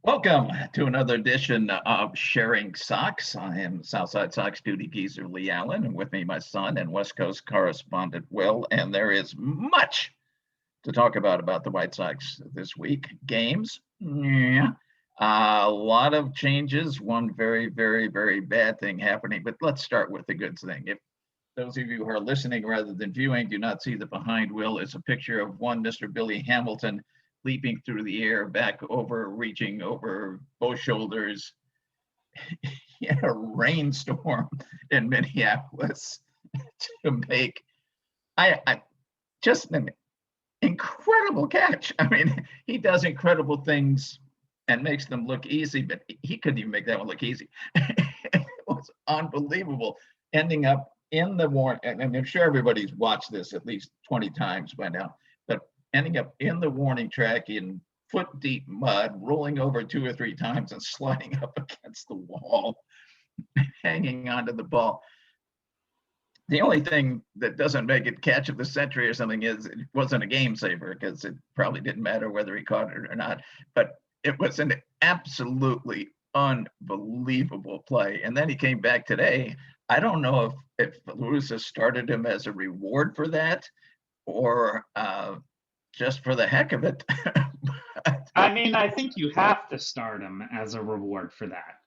Welcome to another edition of Sharing Sox. I am Southside Sox duty geezer Leigh Allan, and with me my son and West Coast correspondent Will. And there is much to talk about the White Sox this week. Games, yeah, a lot of changes. One very, very, very bad thing happening. But let's start with the good thing. If those of you who are listening rather than viewing do not see the behind Will, it's a picture of one Mr. Billy Hamilton leaping through the air, back over, reaching over both shoulders. He had a rainstorm in Minneapolis to make I just an incredible catch. I mean, he does incredible things and makes them look easy, but he couldn't even make that one look easy. It was unbelievable. Ending up in the warning, and I'm sure everybody's watched this at least 20 times by now, but ending up in the warning track in foot deep mud, rolling over 2 or 3 times and sliding up against the wall, hanging onto the ball. The only thing that doesn't make it catch of the century or something is it wasn't a game saver, because it probably didn't matter whether he caught it or not. But it was an absolutely unbelievable play. And then he came back today. I don't know if Lewis has started him as a reward for that, or just for the heck of it. I mean, I think you have to start him as a reward for that.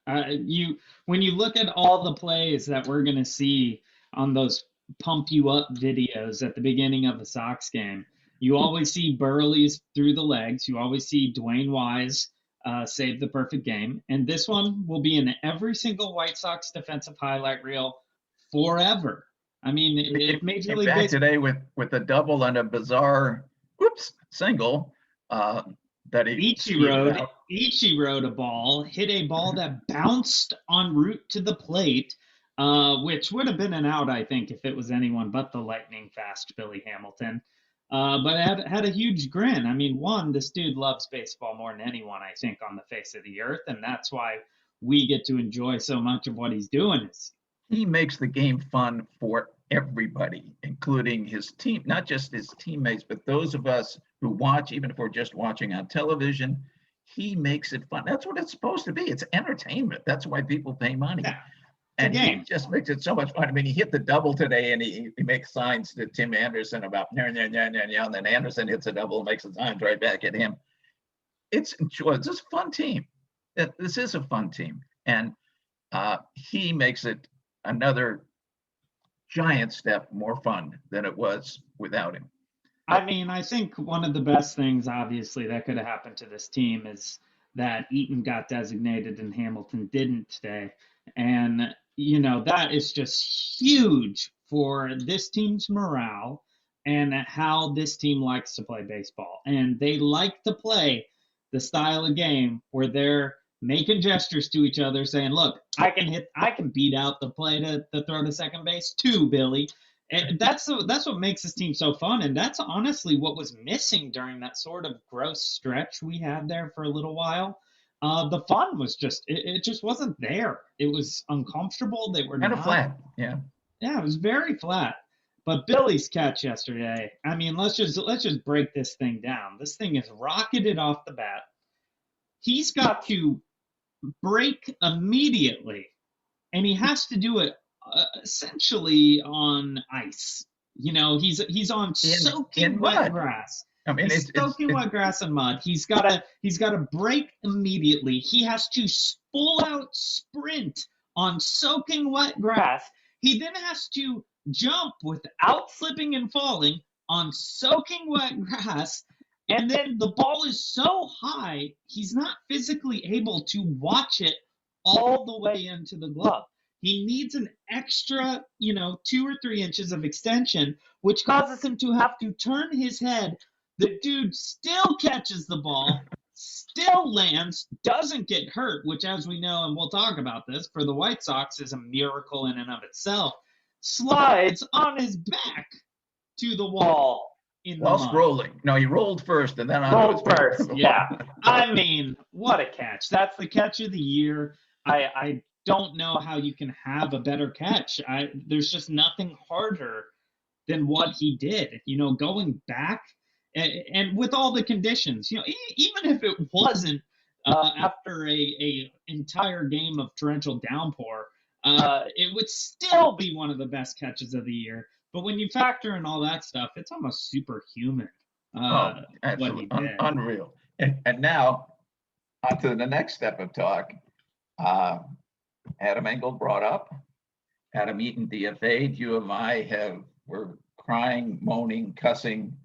When you look at all the plays that we're going to see on those pump you up videos at the beginning of the Sox game, you always see Burley's through the legs. You always see Dwayne Wise save the perfect game. And this one will be in every single White Sox defensive highlight reel forever. I mean, if Major League Baseball today with a double and a bizarre single that Ichiro'd a ball, hit a ball that bounced en route to the plate, which would have been an out, I think, if it was anyone but the lightning fast Billy Hamilton. But had a huge grin. I mean, this dude loves baseball more than anyone, I think, on the face of the earth, and that's why we get to enjoy so much of what he's doing. He makes the game fun for everybody, including his team, not just his teammates, but those of us who watch, even if we're just watching on television. He makes it fun. That's what it's supposed to be. It's entertainment. That's why people pay money. Yeah, and he just makes it so much fun. I mean, he hit the double today, and he makes signs to Tim Anderson about and then Anderson hits a double and makes the signs right back at him. It's a fun team. This is a fun team. And he makes it another giant step more fun than it was without him. I mean, I think one of the best things, obviously, that could have happened to this team is that Eaton got designated and Hamilton didn't today. And, that is just huge for this team's morale and how this team likes to play baseball. And they like to play the style of game where they're making gestures to each other saying, look, I can beat out the play to throw to second base too, Billy. And that's what makes this team so fun. And that's honestly what was missing during that sort of gross stretch we had there for a little while. The fun was it just wasn't there. It was uncomfortable. They were kind of flat. Yeah. Yeah, it was very flat. But Billy's catch yesterday, I mean, let's just break this thing down. This thing is rocketed off the bat. He's got to break immediately, and he has to do it essentially on ice. He's on soaking wet grass. I mean, it's soaking wet grass and mud. He's got to break immediately. He has to full out sprint on soaking wet grass. He then has to jump without slipping and falling on soaking wet grass. And then the ball is so high, he's not physically able to watch it all the way into the glove. He needs an extra, 2 or 3 inches of extension, which causes him to have to turn his head. The dude still catches the ball, still lands, doesn't get hurt, which, as we know, and we'll talk about this, for the White Sox is a miracle in and of itself, slides on his back to the wall. Whilst rolling. No, he rolled first and then rolled first. Yeah. I mean, what a catch. That's the catch of the year. I don't know how you can have a better catch. There's just nothing harder than what he did. Going back and with all the conditions, even if it wasn't after a entire game of torrential downpour, it would still be one of the best catches of the year. But when you factor in all that stuff, it's almost superhuman. Oh, What absolutely he did. unreal. And now on to the next step of talk. Adam Engel brought up. Adam Eaton DFA'd. You and I were crying, moaning, cussing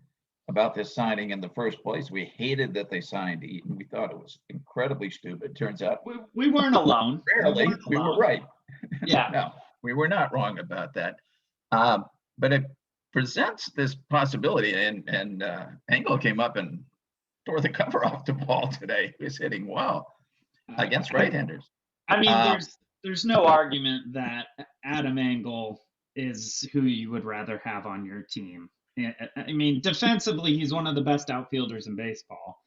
about this signing in the first place. We hated that they signed Eaton. We thought it was incredibly stupid. Turns out we weren't alone. Rarely we were right. Yeah. No, we were not wrong about that. But it presents this possibility, and Engel came up and tore the cover off the ball today. He was hitting well against right-handers. I mean, there's no argument that Adam Engel is who you would rather have on your team. I mean, defensively, he's one of the best outfielders in baseball.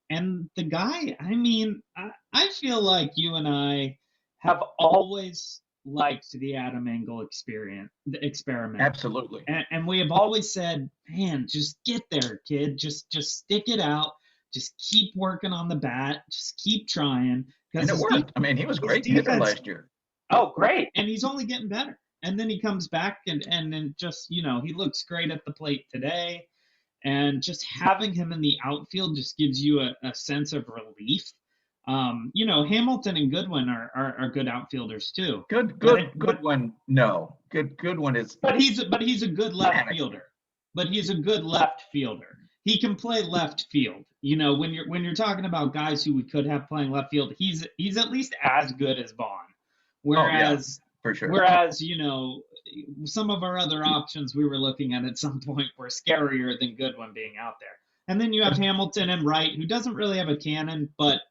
And the guy, I mean, I feel like you and I have always liked the Adam Engel experiment. Absolutely. And we have always said, man, just get there, kid. Just stick it out. Just keep working on the bat. Just keep trying. And it worked. I mean, he was great hitter last year. Oh, great. And he's only getting better. And then he comes back and then just, he looks great at the plate today. And just having him in the outfield just gives you a sense of relief. Hamilton and Goodwin are good outfielders too. Goodwin, no. Goodwin is. But he's a good left fielder. But he's a good left fielder. He can play left field. When you're talking about guys who we could have playing left field, he's at least as good as Vaughn. Whereas, for sure. Whereas, some of our other options we were looking at some point were scarier than Goodwin being out there. And then you have Hamilton and Wright, who doesn't really have a cannon, but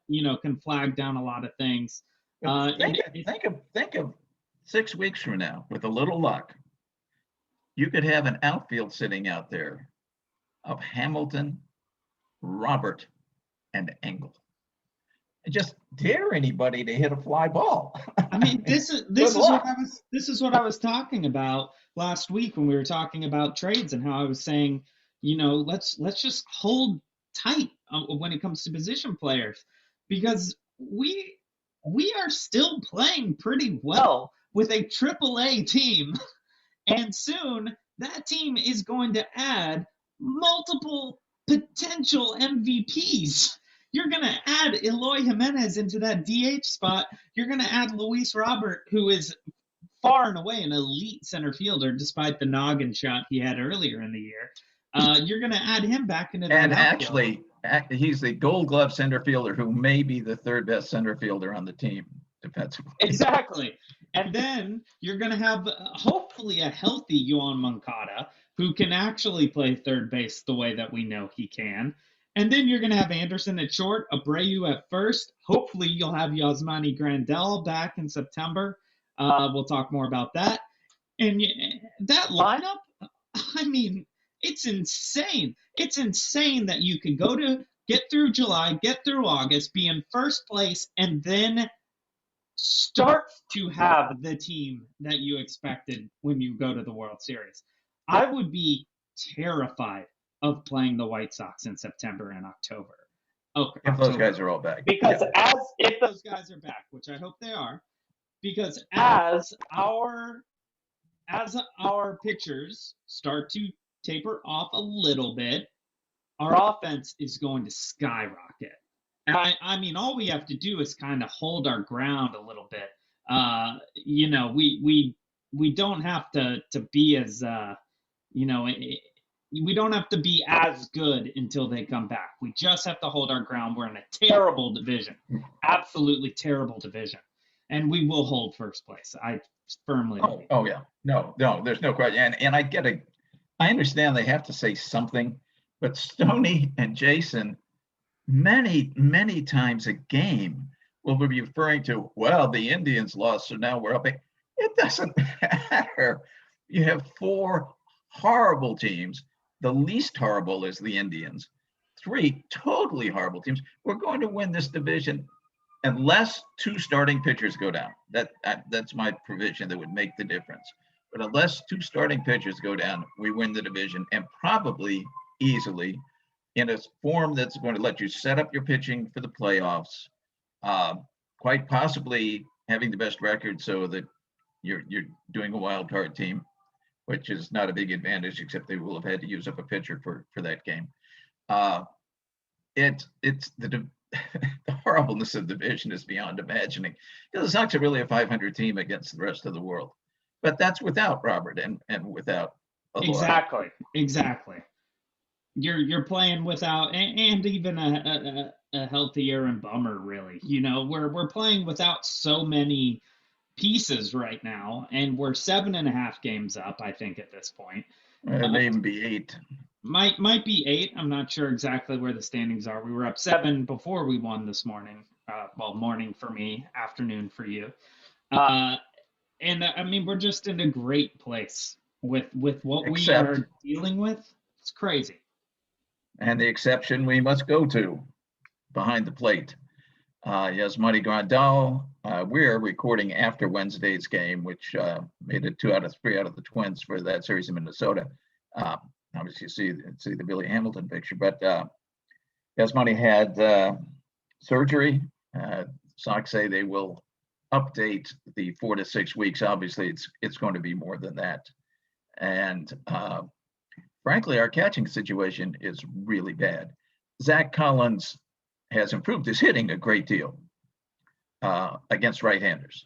can flag down a lot of things. Think of 6 weeks from now, with a little luck, you could have an outfield sitting out there of Hamilton, Robert, and Engel. And just dare anybody to hit a fly ball. I mean, this is what I was talking about last week when we were talking about trades, and how I was saying, let's just hold tight when it comes to position players, because we are still playing pretty well with a AAA team, and soon that team is going to add multiple potential MVPs. You're going to add Eloy Jimenez into that DH spot. You're going to add Luis Robert, who is far and away an elite center fielder, despite the noggin shot he had earlier in the year. You're going to add him back into that. And actually, he's the Gold Glove center fielder who may be the third best center fielder on the team defensively. Exactly. And then you're going to have hopefully a healthy Yoan Moncada, who can actually play third base the way that we know he can. And then you're going to have Anderson at short, Abreu at first. Hopefully you'll have Yasmani Grandal back in September. We'll talk more about that. And that lineup, I mean, it's insane. It's insane that you can get through July, get through August, be in first place, and then start to have the team that you expected when you go to the World Series. I would be terrified of playing the White Sox in September and October. Okay, if those guys are all back. Because if those guys are back, which I hope they are, because as our pitchers start to taper off a little bit, our offense is going to skyrocket. And I mean, all we have to do is kind of hold our ground a little bit. We don't have to be as we don't have to be as good until they come back. We just have to hold our ground. We're in a terrible division, absolutely terrible division, and we will hold first place. I firmly believe. Oh yeah, no, there's no question. And I understand they have to say something, but Stoney and Jason, many times a game, will be referring to, well, the Indians lost, so now we're up. It doesn't matter. You have 4 horrible teams. The least horrible is the Indians. 3 totally horrible teams. We're going to win this division unless 2 starting pitchers go down. That's my provision that would make the difference. But unless 2 starting pitchers go down, we win the division, and probably easily, in a form that's going to let you set up your pitching for the playoffs uh, quite possibly having the best record so that you're doing a wild card team, which is not a big advantage, except they will have had to use up a pitcher for that game. It's the the horribleness of the division is beyond imagining. Because the Sox are really a 500 team against the rest of the world, but that's without Robert and without Exactly. You're playing without, and even a healthier and Bummer, really. We're playing without so many pieces right now, and we're 7.5 games up, I think, at this point. It may even be 8. Might be 8. I'm not sure exactly where the standings are. We were up 7 before we won this morning. Well, morning for me, afternoon for you. And I mean, we're just in a great place with what we are dealing with. It's crazy. And the exception we must go to behind the plate. Yasmani Grandal. We're recording after Wednesday's game, which made it 2 out of 3 out of the Twins for that series in Minnesota. Obviously, you see the Billy Hamilton picture, but Yasmani had surgery. Sox say they will update the 4 to 6 weeks. Obviously, it's going to be more than that. And frankly, our catching situation is really bad. Zack Collins has improved his hitting a great deal against right-handers.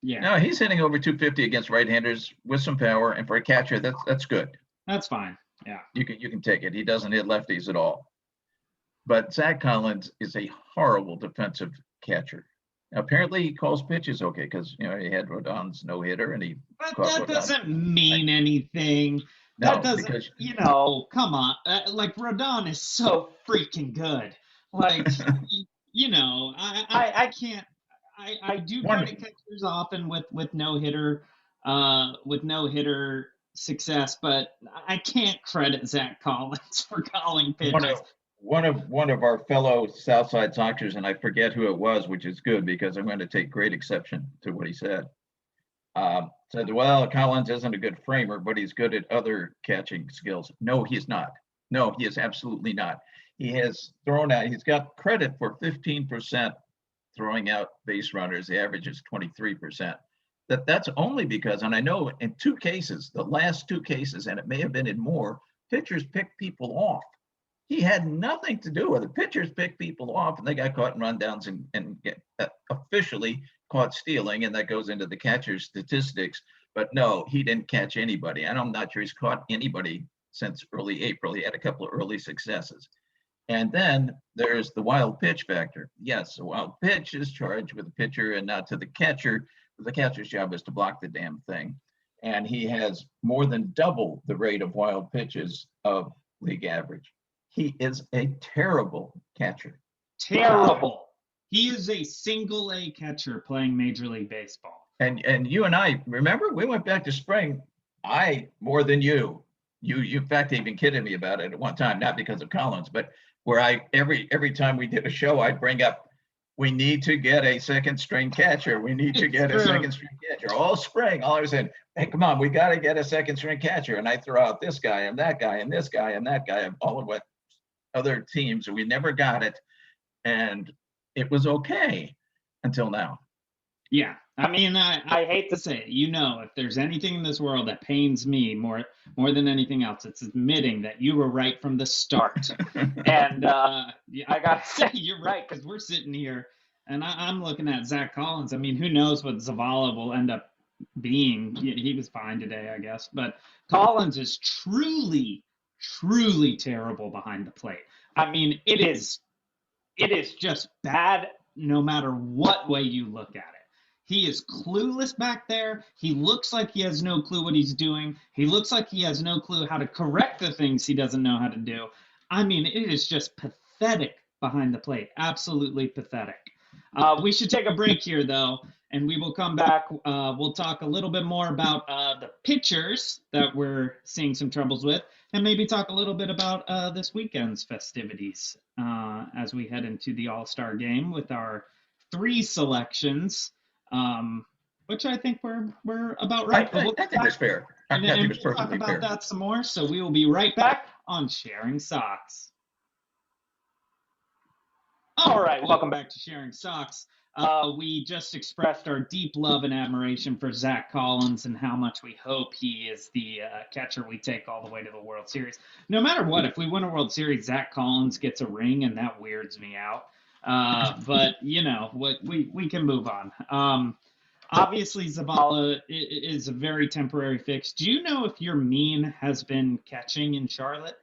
Yeah. Now he's hitting over 250 against right-handers with some power, and for a catcher, that's good. That's fine. Yeah. You can take it. He doesn't hit lefties at all. But Zack Collins is a horrible defensive catcher. Now, apparently, he calls pitches okay because he had Rodon's no hitter and he. But that doesn't mean anything. No, that doesn't. Because, come on. Like Rodon is so freaking good. Like, I can't. I do credit catchers often with no hitter, success, but I can't credit Zack Collins for calling pitches. One of our fellow Southside Soxers, and I forget who it was, which is good because I'm going to take great exception to what he said. Said, well, Collins isn't a good framer, but he's good at other catching skills. No, he's not. No, he is absolutely not. He has thrown out. He's got credit for 15% throwing out base runners. The average is 23%. That's only because, and I know in 2 cases, the last 2 cases, and it may have been in more, pitchers picked people off. He had nothing to do with it. Pitchers picked people off, and they got caught in rundowns and get officially caught stealing, and that goes into the catcher's statistics. But no, he didn't catch anybody. And I'm not sure he's caught anybody since early April. He had a couple of early successes. And then there's the wild pitch factor. Yes, a wild pitch is charged with the pitcher and not to the catcher. The catcher's job is to block the damn thing. And he has more than double the rate of wild pitches of league average. He is a terrible catcher. Terrible. He is a single A catcher playing Major League Baseball. And you and I, remember, we went back to spring. I, more than you in fact even kidded me about it at one time, not because of Collins, but where I every time we did a show, I'd bring up, we need to get a second string catcher. We need to get a second string catcher. All spring, all I was saying, hey, come on, we got to get a second string catcher. And I throw out this guy and that guy and this guy and that guy and all of what other teams. We never got it. And it was okay until now. Yeah. I mean, I hate to say it, if there's anything in this world that pains me more than anything else, it's admitting that you were right from the start. And I got to say, you're right, because we're sitting here, and I'm looking at Zack Collins. I mean, who knows what Zavala will end up being. He was fine today, I guess. But Collins is truly, truly terrible behind the plate. I mean, it is just bad no matter what way you look at it. He is clueless back there. He looks like he has no clue what he's doing. He looks like he has no clue how to correct the things he doesn't know how to do. I mean, it is just pathetic behind the plate. Absolutely pathetic. We should take a break here, though, and we will come back. We'll talk a little bit more about the pitchers that we're seeing some troubles with, and maybe talk a little bit about this weekend's festivities as we head into the All-Star game with our 3 selections. Which I think we're about right. I think it's fair. I think it's perfectly fair. Talk about that some more. So we will be right back on Sharing Sox. All All right, welcome back to Sharing Sox. We just expressed our deep love and admiration for Zack Collins and how much we hope he is the catcher we take all the way to the World Series. No matter what, if we win a World Series, Zack Collins gets a ring, and that weirds me out. But you know, we can move on. Obviously, Zavala is a very temporary fix. Do you know if your mean has been catching in Charlotte?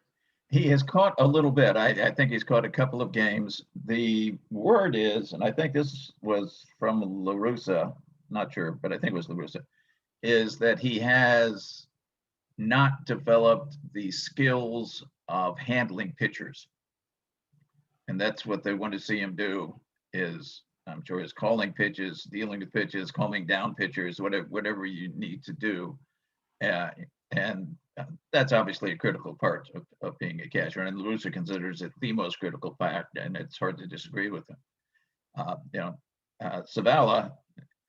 He has caught a little bit. I think he's caught a couple of games. The word is, and I think this was from LaRussa, not sure, but I think it was LaRussa, is that he has not developed the skills of handling pitchers. And that's what they want to see him do is, I'm sure, is calling pitches, dealing with pitches, calming down pitchers, whatever you need to do. And that's obviously a critical part of being a catcher. And LaRussa considers it the most critical part, and it's hard to disagree with him. Zavala,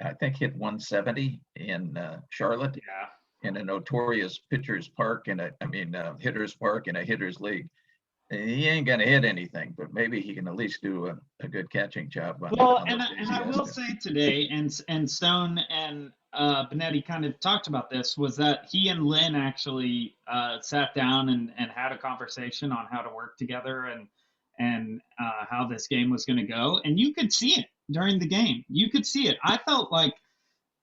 I think, hit 170 in Charlotte. Yeah. In a notorious pitcher's park, hitter's park in a hitter's league. He ain't going to hit anything, but maybe he can at least do a good catching job. And I will say today, and Stone and Benetti kind of talked about this, was that he and Lynn actually sat down and had a conversation on how to work together and how this game was going to go. And you could see it during the game. You could see it. I felt like,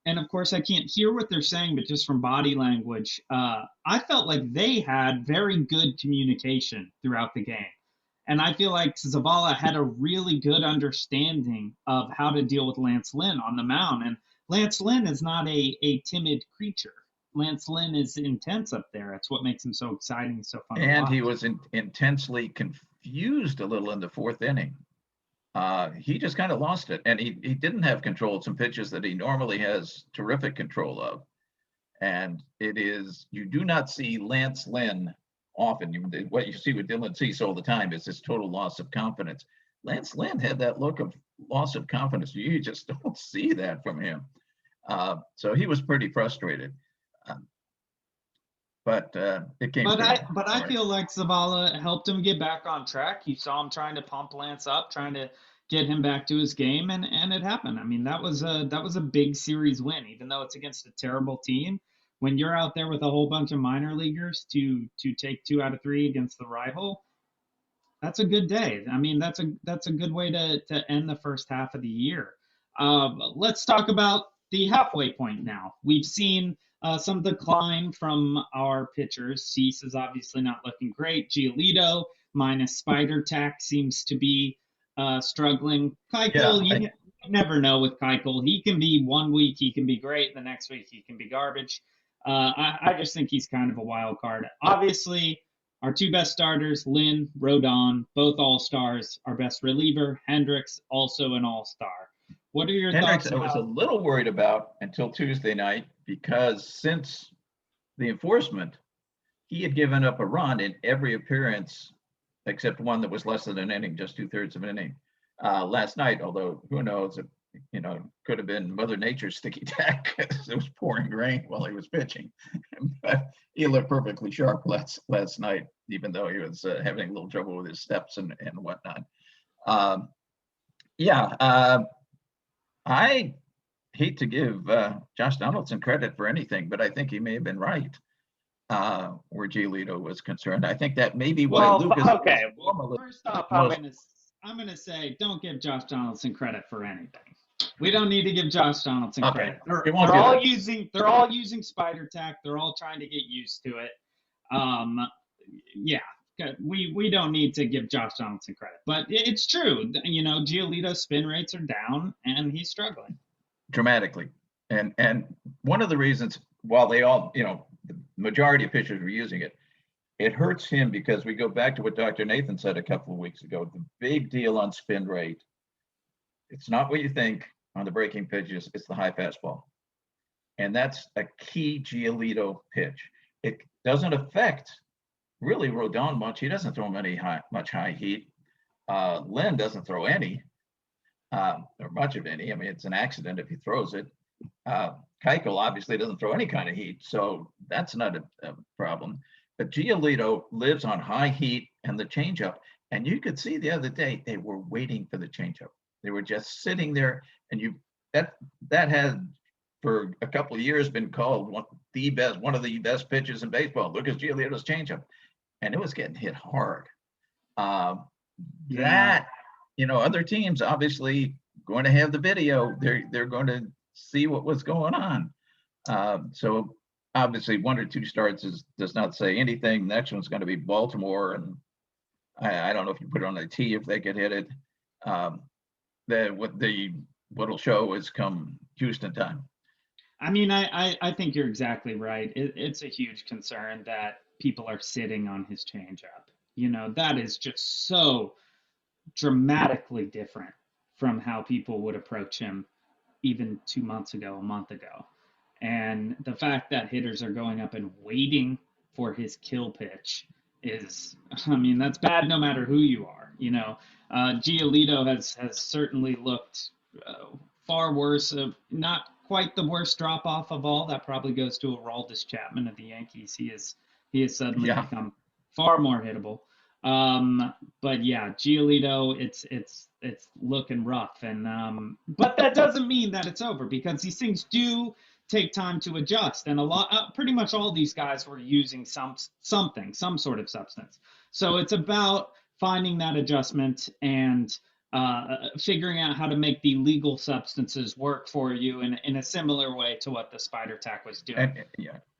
and of course I can't hear what they're saying, but just from body language, I felt like they had very good communication throughout the game. And I feel like Zavala had a really good understanding of how to deal with Lance Lynn on the mound. And Lance Lynn is not a timid creature. Lance Lynn is intense up there. That's what makes him so exciting, so fun. And he was intensely confused a little in the fourth inning. He just kind of lost it, and he didn't have control of some pitches that he normally has terrific control of. And you do not see Lance Lynn often. What you see with Dylan Cease all the time is this total loss of confidence. Lance Lynn had that look of loss of confidence. You just don't see that from him. So he was pretty frustrated. But it came. But I feel like Zavala helped him get back on track. You saw him trying to pump Lance up, trying to get him back to his game, and it happened. I mean, that was a big series win, even though it's against a terrible team. When you're out there with a whole bunch of minor leaguers to take 2 out of 3 against the rival, that's a good day. I mean, that's a good way to end the first half of the year. Let's talk about the halfway point now. We've seen some decline from our pitchers. Cease is obviously not looking great. Giolito, minus spider tack, seems to be struggling. Keuchel, you never know with Keuchel. He can be one week, he can be great. The next week, he can be garbage. I just think he's kind of a wild card. Obviously, our 2 best starters, Lynn, Rodon, both all-stars. Our best reliever, Hendricks, also an all-star. What are your thoughts? I was a little worried about until Tuesday night, because since the enforcement, he had given up a run in every appearance except one that was less than an inning, just 2/3 of an inning last night. Although who knows, it could have been Mother Nature's sticky tack because it was pouring rain while he was pitching. But he looked perfectly sharp last night, even though he was having a little trouble with his steps and whatnot. I hate to give Josh Donaldson credit for anything, but I think he may have been right where Giolito was concerned. I think that may be why Lucas. Okay. First off, I'm gonna say don't give Josh Donaldson credit for anything. We don't need to give Josh Donaldson credit. They're all using spider tack. They're all trying to get used to it. We don't need to give Josh Donaldson credit, but it's true. Giolito's spin rates are down, and he's struggling dramatically. And one of the reasons, while they all, the majority of pitchers were using it, it hurts him because we go back to what Dr. Nathan said a couple of weeks ago. The big deal on spin rate, it's not what you think on the breaking pitches, it's the high fastball. And that's a key Giolito pitch. It doesn't affect really Rodon much. He doesn't throw much high heat. Lynn doesn't throw any, or much of any. I mean, it's an accident if he throws it. Keuchel obviously doesn't throw any kind of heat, so that's not a problem. But Giolito lives on high heat and the changeup, And you could see the other day they were waiting for the changeup. They were just sitting there, and that had for a couple of years been called one of the best pitches in baseball. Lucas Giolito's changeup, and it was getting hit hard. Yeah. That other teams obviously going to have the video. They're going to see what was going on. So obviously 1 or 2 starts does not say anything. The next one's going to be Baltimore, and I don't know if you put it on a tee if they could hit it. What'll show is come Houston time. I mean, I think you're exactly right. It's a huge concern that people are sitting on his changeup. That is just so dramatically different from how people would approach him even 2 months ago, a month ago. And the fact that hitters are going up and waiting for his kill pitch is, I mean, that's bad no matter who you are. Giolito has certainly looked far worse. Not quite the worst drop off of all. That probably goes to Aroldis Chapman of the Yankees. He has suddenly become far more hittable. But yeah, Giolito, it's looking rough, and but that doesn't mean that it's over, because these things do take time to adjust, and pretty much all these guys were using some sort of substance. So it's about finding that adjustment and figuring out how to make the legal substances work for you in a similar way to what the Spider Tack was doing.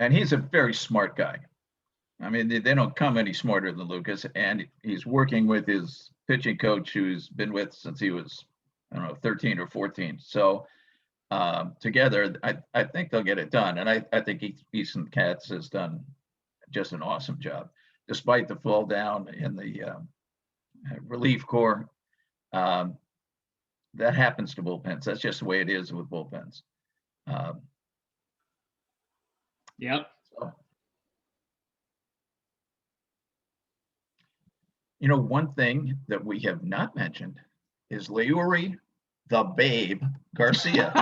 And he's a very smart guy. I mean, they don't come any smarter than Lucas, and he's working with his pitching coach, who's been with since he was, 13 or 14. So together, I think they'll get it done. And I think Easton Katz has done just an awesome job, despite the fall down in the relief corps. That happens to bullpens. That's just the way it is with bullpens. Yep. One thing that we have not mentioned is Leury, the Babe García.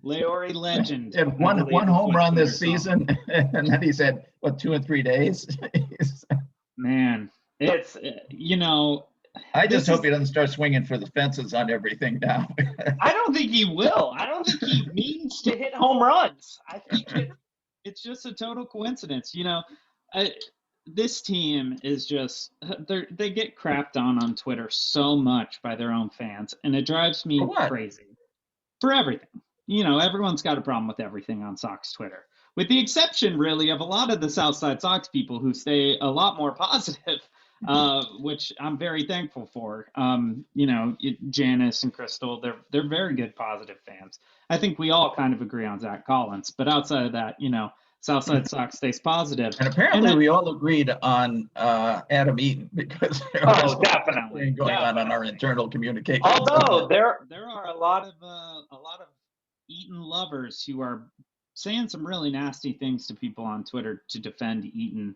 Leury legend. And one home run this season, and then he said, 2 and 3 days? Man, it's, I just hope he doesn't start swinging for the fences on everything now. I don't think he will. I don't think he means to hit home runs. I think it's just a total coincidence. This team is just, they get crapped on Twitter so much by their own fans, and it drives me crazy. For everything. Everyone's got a problem with everything on Sox Twitter, with the exception, really, of a lot of the Southside Sox people who stay a lot more positive, which I'm very thankful for. Janice and Crystal, they're very good positive fans. I think we all kind of agree on Zack Collins, but outside of that, Southside Sox stays positive. And apparently we all agreed on Adam Eaton, because there was definitely going on our internal communication. Although there are a lot of Eaton lovers who are saying some really nasty things to people on Twitter to defend Eaton,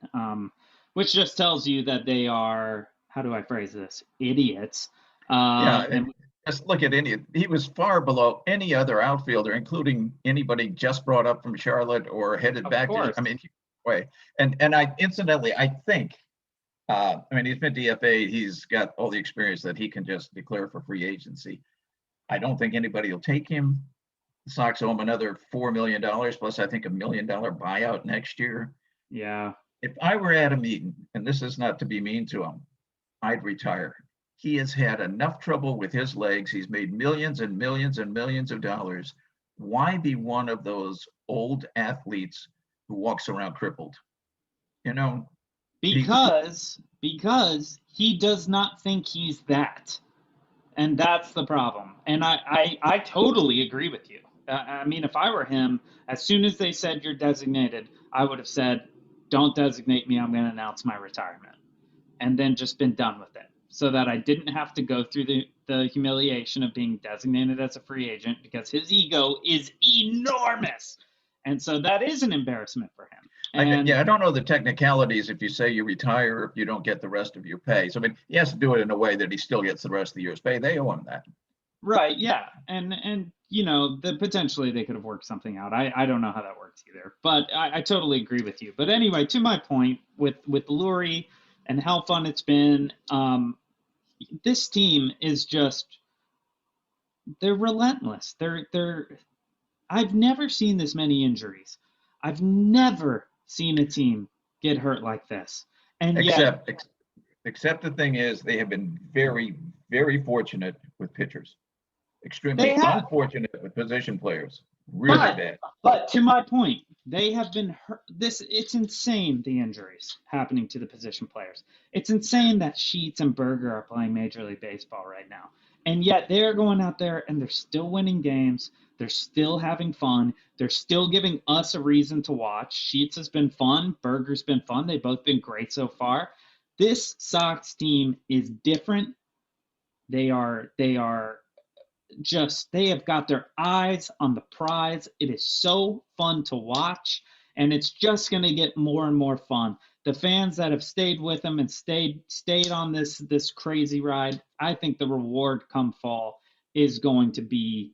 which just tells you that they are, how do I phrase this, idiots. And just look at he was far below any other outfielder, including anybody just brought up from Charlotte or headed back to, way. And I incidentally, I think, he's been DFA, he's got all the experience that he can just declare for free agency. I don't think anybody will take him. The Sox owe him another $4 million, plus I think $1 million buyout next year. Yeah. If I were Adam Eaton, and this is not to be mean to him, I'd retire. He has had enough trouble with his legs. He's made millions and millions and millions of dollars. Why be one of those old athletes who walks around crippled? Because he does not think he's that. And that's the problem. And I totally agree with you. If I were him, as soon as they said you're designated, I would have said, don't designate me. I'm going to announce my retirement. And then just been done with it, so that I didn't have to go through the humiliation of being designated as a free agent, because his ego is enormous. And so that is an embarrassment for him. And I don't know the technicalities if you say you retire, if you don't get the rest of your pay. So, he has to do it in a way that he still gets the rest of the year's pay. They owe him that. Right, yeah. And potentially they could have worked something out. I don't know how that works either. But I totally agree with you. But anyway, to my point, with Leury, and how fun it's been. This team is just, they're relentless. I've never seen this many injuries. I've never seen a team get hurt like this. And yet, Except the thing is, they have been very, very fortunate with pitchers. they Extremely have, unfortunate with position players. Really bad. but to my point, they have been hurt. It's insane, the injuries happening to the position players. It's insane that Sheets and Berger are playing Major League Baseball right now. And yet they're going out there and they're still winning games. They're still having fun. They're still giving us a reason to watch. Sheets has been fun. Berger's been fun. They've both been great so far. This Sox team is different. They are just, they have got their eyes on the prize. It is so fun to watch, and it's just going to get more and more fun. The fans that have stayed with them and stayed on this crazy ride, I think the reward come fall is going to be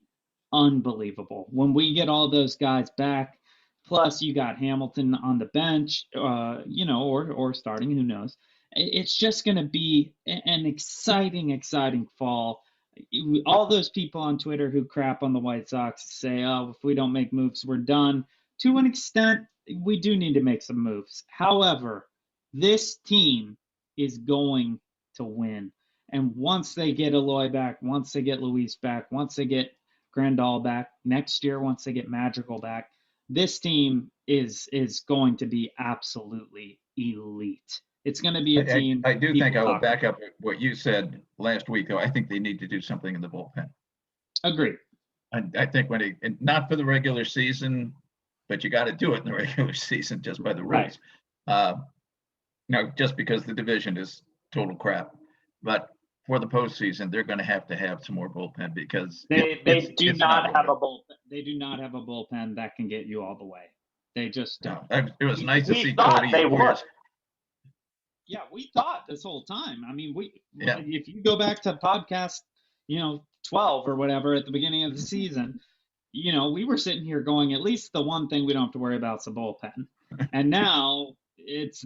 unbelievable when we get all those guys back. Plus, you got Hamilton on the bench, or starting, who knows. It's just going to be an exciting fall. All those people on Twitter who crap on the White Sox say, oh, if we don't make moves, we're done. To an extent, we do need to make some moves. However, this team is going to win. And once they get Eloy back, once they get Luis back, once they get Grandal back, next year, once they get Madrigal back, this team is going to be absolutely elite. It's going to be a team. I do think I will back up what you said last week, though. I think they need to do something in the bullpen. Agreed. I think not for the regular season, but you got to do it in the regular season just by the rules. Right. Just because the division is total crap. But for the postseason, they're going to have some more bullpen because they do not have a bullpen. They do not have a bullpen that can get you all the way. They just don't. It was nice to see Cody. They would. Yeah, we thought this whole time. I mean, if you go back to podcast, 12 or whatever at the beginning of the season, we were sitting here going, at least the one thing we don't have to worry about is the bullpen. And now it's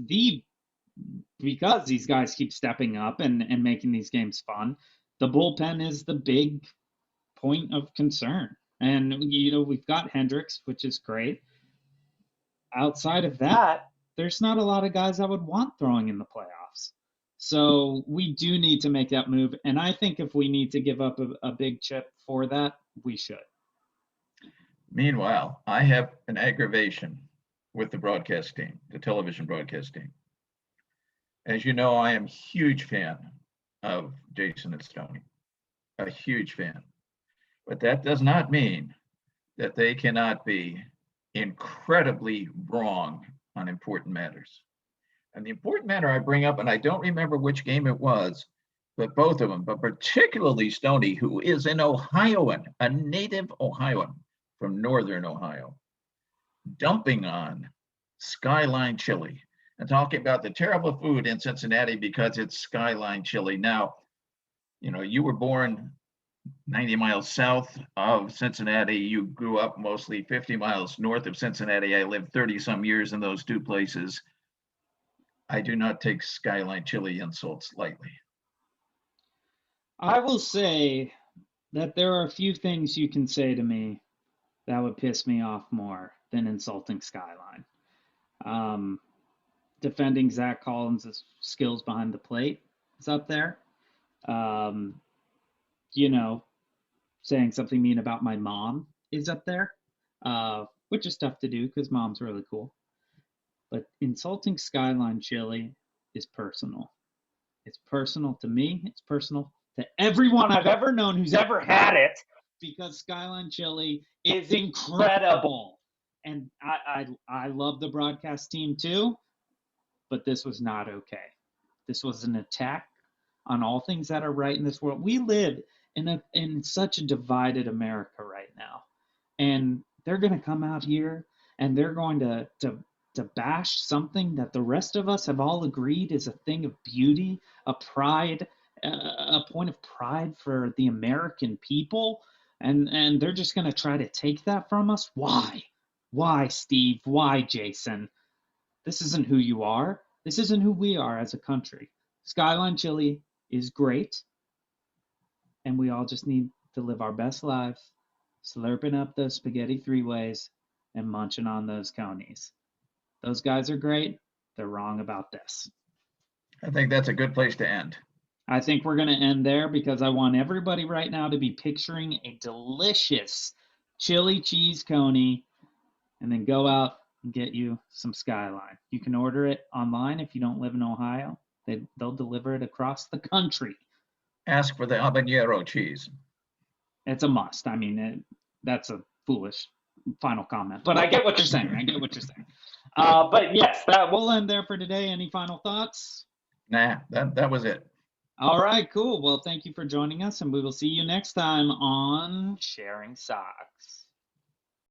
because these guys keep stepping up and making these games fun, the bullpen is the big point of concern. And, we've got Hendricks, which is great. Outside of that, there's not a lot of guys I would want throwing in the playoffs. So we do need to make that move. And I think if we need to give up a big chip for that, we should. Meanwhile, I have an aggravation with the broadcast team, the television broadcast team. As you know, I am a huge fan of Jason and Stoney, a huge fan. But that does not mean that they cannot be incredibly wrong on important matters. And the important matter I bring up, and I don't remember which game it was, but both of them, but particularly Stoney, who is an Ohioan, a native Ohioan from Northern Ohio, dumping on Skyline Chili and talking about the terrible food in Cincinnati because it's Skyline Chili. Now, you were born 90 miles south of Cincinnati. You grew up mostly 50 miles north of Cincinnati. I lived 30 some years in those two places. I do not take Skyline Chili insults lightly. I will say that there are a few things you can say to me that would piss me off more than insulting Skyline. Defending Zack Collins' skills behind the plate is up there. Saying something mean about my mom is up there, which is tough to do because mom's really cool. But insulting Skyline Chili is personal. It's personal to me. It's personal to everyone I've ever known who's ever had it, because Skyline Chili is incredible. And I love the broadcast team too, but this was not okay. This was an attack on all things that are right in this world. We live in such a divided America right now. And they're going to come out here and they're going to bash something that the rest of us have all agreed is a thing of beauty, a pride, a point of pride for the American people. And they're just going to try to take that from us. Why? Why, Steve? Why, Jason? This isn't who you are. This isn't who we are as a country. Skyline Chili is great, and we all just need to live our best lives, slurping up those spaghetti three ways and munching on those conies. Those guys are great. They're wrong about this. I think that's a good place to end. I think we're going to end there because I want everybody right now to be picturing a delicious chili cheese coney and then go out and get you some Skyline. You can order it online if you don't live in Ohio. They'll deliver it across the country. Ask for the habanero cheese. It's a must. I mean, that's a foolish final comment, but I get what you're saying. But yes, we'll end there for today. Any final thoughts? Nah, that was it. All right, cool. Well, thank you for joining us, and we will see you next time on Sharing Sox.